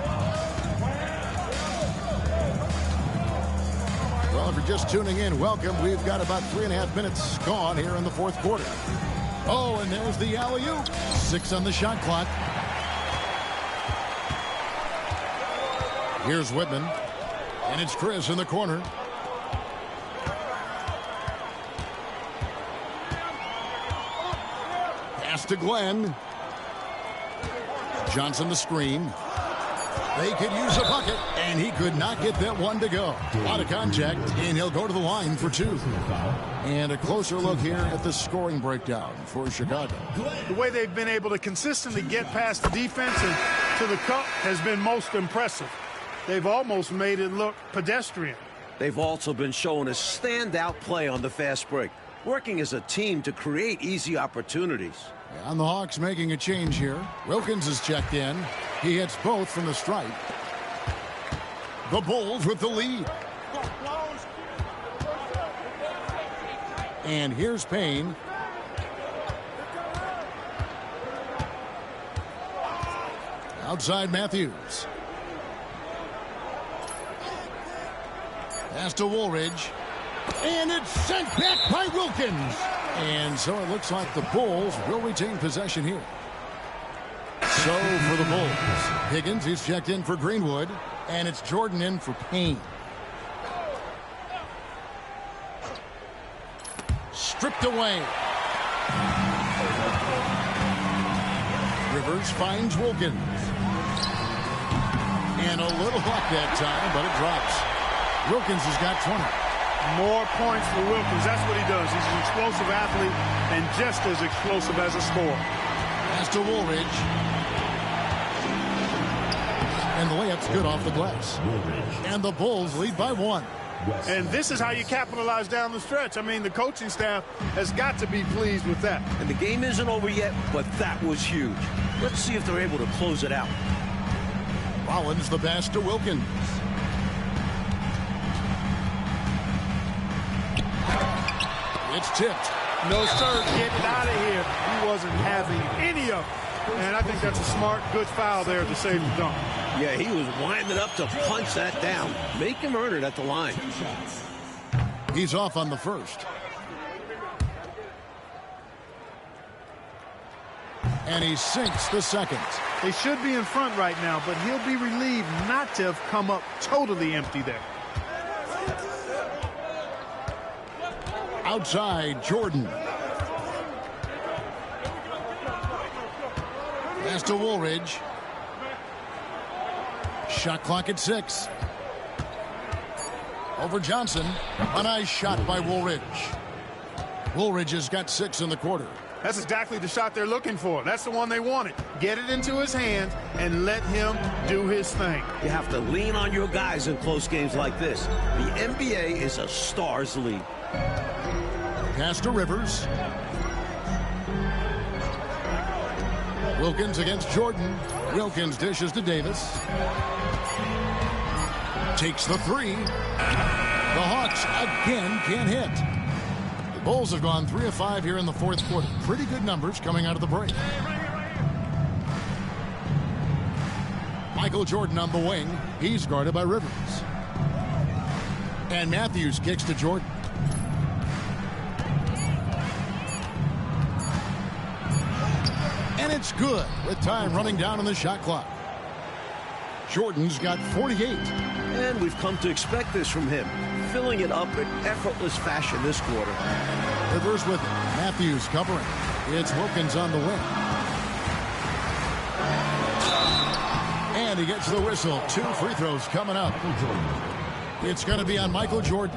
Well, if you're just tuning in, welcome. We've got about 3.5 minutes gone here in the fourth quarter. Oh, and there's the alley-oop. 6 on the shot clock. Here's Whitman. And it's Chris in the corner. Pass to Glenn. Johnson the screen. They could use a bucket, and he could not get that one to go. A lot of contact, and he'll go to the line for 2. And a closer look here at the scoring breakdown for Chicago. The way they've been able to consistently get past the defense and to the cup has been most impressive. They've almost made it look pedestrian. They've also been showing a standout play on the fast break, working as a team to create easy opportunities. And the Hawks making a change here. Wilkins is checked in. He hits both from the stripe. The Bulls with the lead. And here's Payne. Outside Matthews. Pass to Woolridge. And it's sent back by Wilkins. And so it looks like the Bulls will retain possession here. So for the Bulls, Higgins, he's checked in for Greenwood. And it's Jordan in for Payne. Stripped away. Rivers finds Wilkins. And a little luck that time, but it drops. Wilkins has got 20. More points for Wilkins. That's what he does. He's an explosive athlete and just as explosive as a scorer. Pass to Woolridge. And the layup's good off the glass. And the Bulls lead by 1. And this is how you capitalize down the stretch. I mean, the coaching staff has got to be pleased with that. And the game isn't over yet, but that was huge. Let's see if they're able to close it out. Rollins the pass to Wilkins. It's tipped. No, sir, get it out of here. He wasn't having any of it. And I think that's a smart, good foul there to save the dunk. Yeah, he was winding up to punch that down. Make him earn it at the line. He's off on the first. And he sinks the second. They should be in front right now, but he'll be relieved not to have come up totally empty there. Outside, Jordan. Pass to Woolridge. Shot clock at 6. Over Johnson. A nice shot by Woolridge. Woolridge has got 6 in the quarter. That's exactly the shot they're looking for. That's the one they wanted. Get it into his hands and let him do his thing. You have to lean on your guys in close games like this. The NBA is a stars league. Pass to Rivers. Wilkins against Jordan. Wilkins dishes to Davis. Takes the 3. The Hawks again can't hit. The Bulls have gone 3 of 5 here in the fourth quarter. Pretty good numbers coming out of the break. Michael Jordan on the wing. He's guarded by Rivers. And Matthews kicks to Jordan. And it's good with time running down on the shot clock. Jordan's got 48. And we've come to expect this from him. Filling it up in effortless fashion this quarter. Rivers with it. Matthews covering. It's Wilkins on the wing. And he gets the whistle. 2 free throws coming up. It's going to be on Michael Jordan.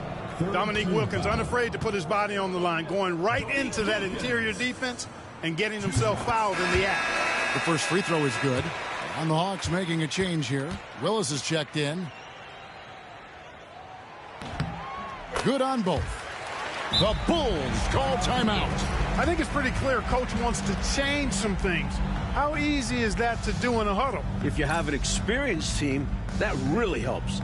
Dominique Wilkins unafraid to put his body on the line, going right into that interior defense and getting himself fouled in the act. The first free throw is good. And the Hawks making a change here. Willis is checked in. Good on both. The Bulls call timeout. I think it's pretty clear Coach wants to change some things. How easy is that to do in a huddle? If you have an experienced team, that really helps.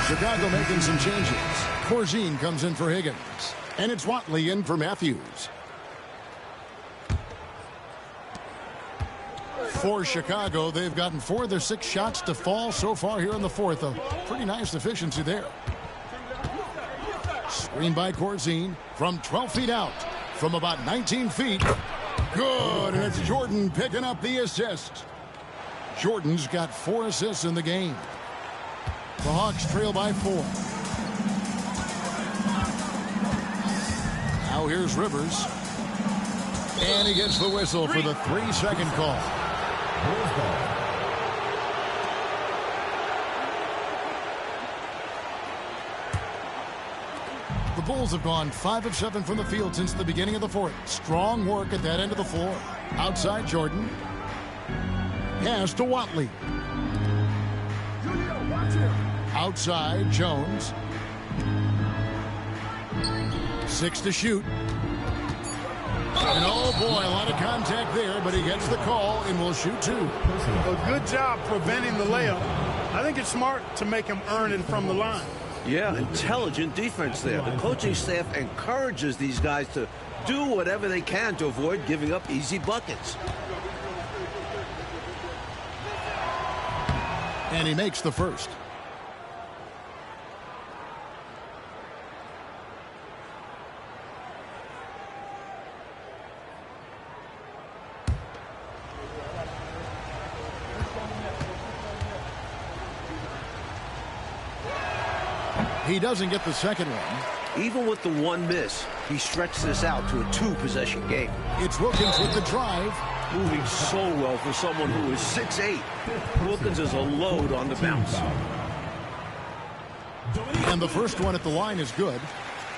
Chicago making some changes. Corzine comes in for Higgins. And it's Watley in for Matthews. For Chicago, they've gotten 4 of their 6 shots to fall so far here in the fourth. A pretty nice efficiency there. Screen by Corzine from 12 feet out. From about 19 feet. Good, and it's Jordan picking up the assist. Jordan's got 4 assists in the game. The Hawks trail by 4. Now here's Rivers. And he gets the whistle for the 3-second call. The Bulls have gone 5 of 7 from the field since the beginning of the fourth. Strong work at that end of the floor. Outside Jordan. Pass to Watley. Outside Jones. 6 to shoot. And oh boy, a lot of contact there, but he gets the call and will shoot 2. A good job preventing the layup. I think it's smart to make him earn it from the line. Yeah, intelligent defense there. The coaching staff encourages these guys to do whatever they can to avoid giving up easy buckets. And he makes the first. He doesn't get the second one. Even with the one miss, he stretched this out to a 2-possession game. It's Wilkins with the drive. Moving so well for someone who is 6'8". Wilkins is a load on the bounce. And the first one at the line is good.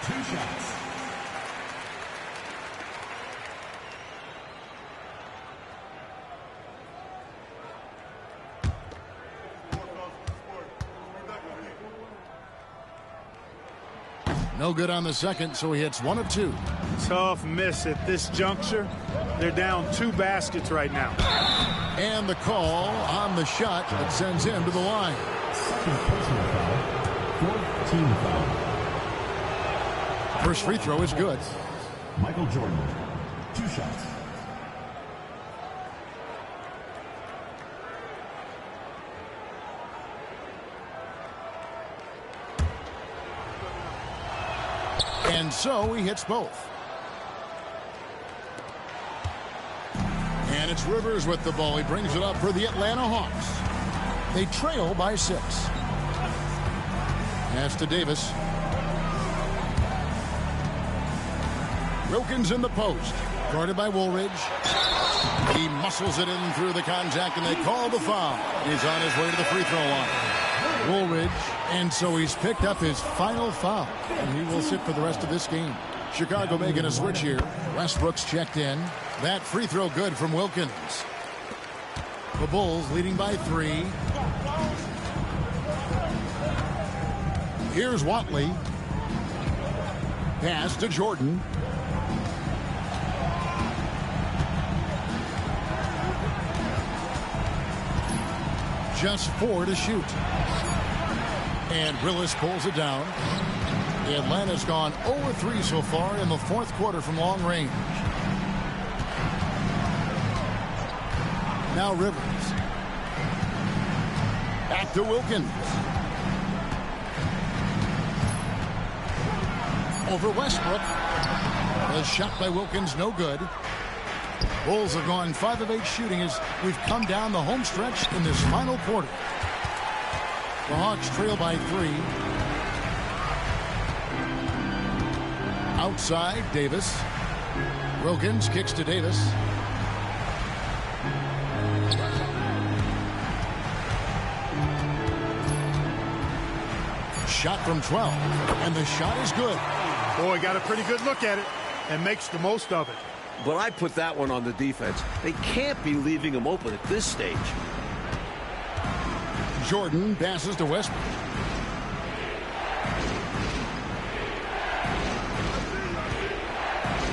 2 shots. No good on the second, so he hits 1 of 2. Tough miss at this juncture. They're down 2 baskets right now. And the call on the shot that sends him to the line. Second personal foul. 4th team foul. First free throw is good. Michael Jordan. 2 shots. And so he hits both. And it's Rivers with the ball. He brings it up for the Atlanta Hawks. They trail by 6. Pass to Davis. Wilkins in the post. Guarded by Woolridge. He muscles it in through the contact, and they call the foul. He's on his way to the free throw line. Woolridge, and so he's picked up his final foul, and he will sit for the rest of this game. Chicago making a switch here. Westbrook's checked in. That free throw good from Wilkins. The Bulls leading by 3. Here's Watley. Pass to Jordan. Just 4 to shoot. And Willis pulls it down. Atlanta's gone 0-3 so far in the 4th quarter from long range. Now Rivers. Back to Wilkins. Over Westbrook. The shot by Wilkins, no good. Bulls have gone 5 of 8 shooting as we've come down the home stretch in this final quarter. The Hawks trail by 3. Outside, Davis. Wilkins kicks to Davis. Shot from 12, and the shot is good. Boy, got a pretty good look at it and makes the most of it. But I put that one on the defense. They can't be leaving him open at this stage. Jordan passes to Westbrook.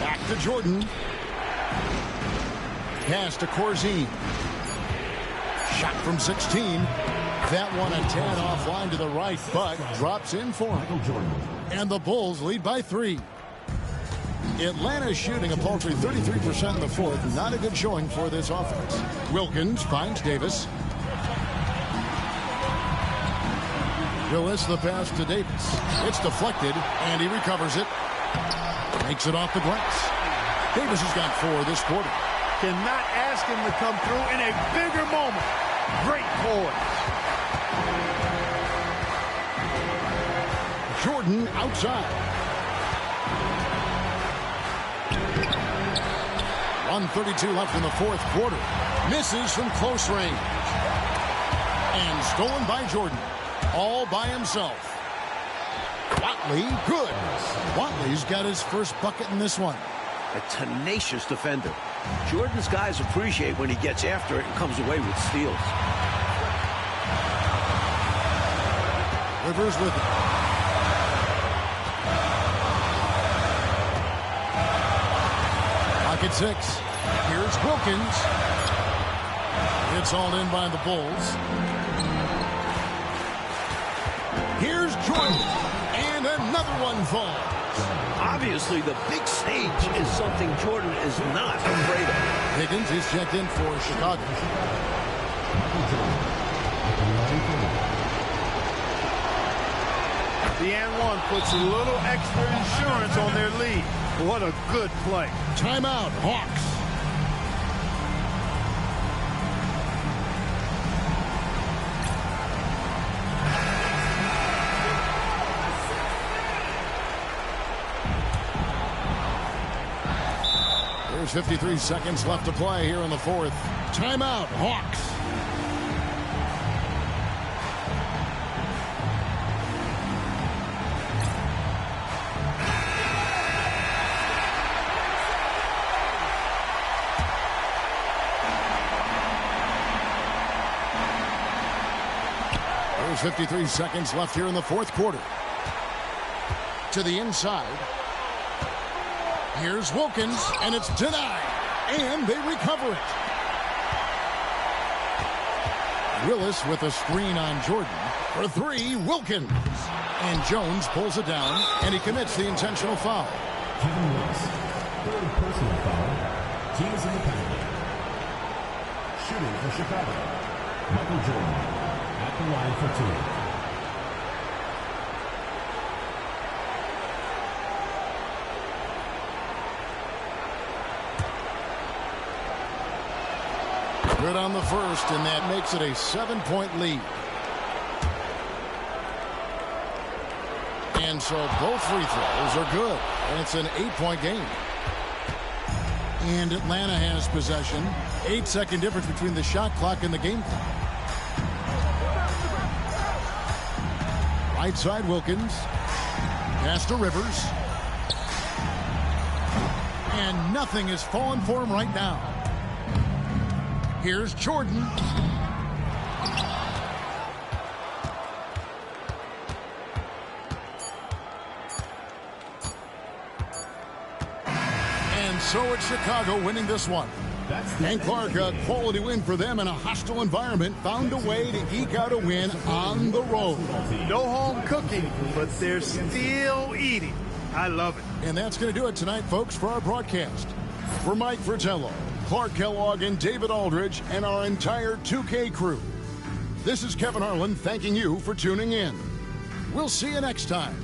Back to Jordan. Pass to Corzine. Shot from 16. That one a tad offline to the right, but drops in for him. And the Bulls lead by 3. Atlanta shooting a paltry 33% in the 4th. Not a good showing for this offense. Wilkins finds Davis. Willis the pass to Davis. It's deflected, and he recovers it. Makes it off the glass. Davis has got 4 this quarter. Cannot ask him to come through in a bigger moment. Great poise. Jordan outside. 1:32 left in the 4th quarter. Misses from close range. And stolen by Jordan. All by himself. Watley, good. Watley's got his first bucket in this one. A tenacious defender. Jordan's guys appreciate when he gets after it and comes away with steals. Rivers with it. Pocket 6. Here's Wilkins. It's all in by the Bulls. Here's Jordan. And another one falls. Obviously, the big stage is something Jordan is not afraid of. Higgins is checked in for Chicago. The and one puts a little extra insurance on their lead. What a good play. Timeout, Hawks. There's 53 seconds left to play here in the fourth. Timeout, Hawks. There's 53 seconds left here in the fourth quarter. To the inside. Here's Wilkins, and it's denied. And they recover it. Willis with a screen on Jordan. For three, Wilkins. And Jones pulls it down, and he commits the intentional foul. Kevin Willis, third personal foul. Team is in the penalty. Shooting for Chicago, Michael Jordan at the line for two. Good on the first, and that makes it a 7-point lead. And so both free throws are good, and it's an 8-point game. And Atlanta has possession. 8-second difference between the shot clock and the game clock. Right side, Wilkins. Pass to Rivers. And nothing is falling for him right now. Here's Jordan. And so it's Chicago winning this one. And Clark, a quality win for them in a hostile environment, found a way to eke out a win on the road. No home cooking, but they're still eating. I love it. And that's going to do it tonight, folks, for our broadcast. For Mike Fratello, Clark Kellogg, and David Aldridge, and our entire 2K crew, this is Kevin Harlan thanking you for tuning in. We'll see you next time.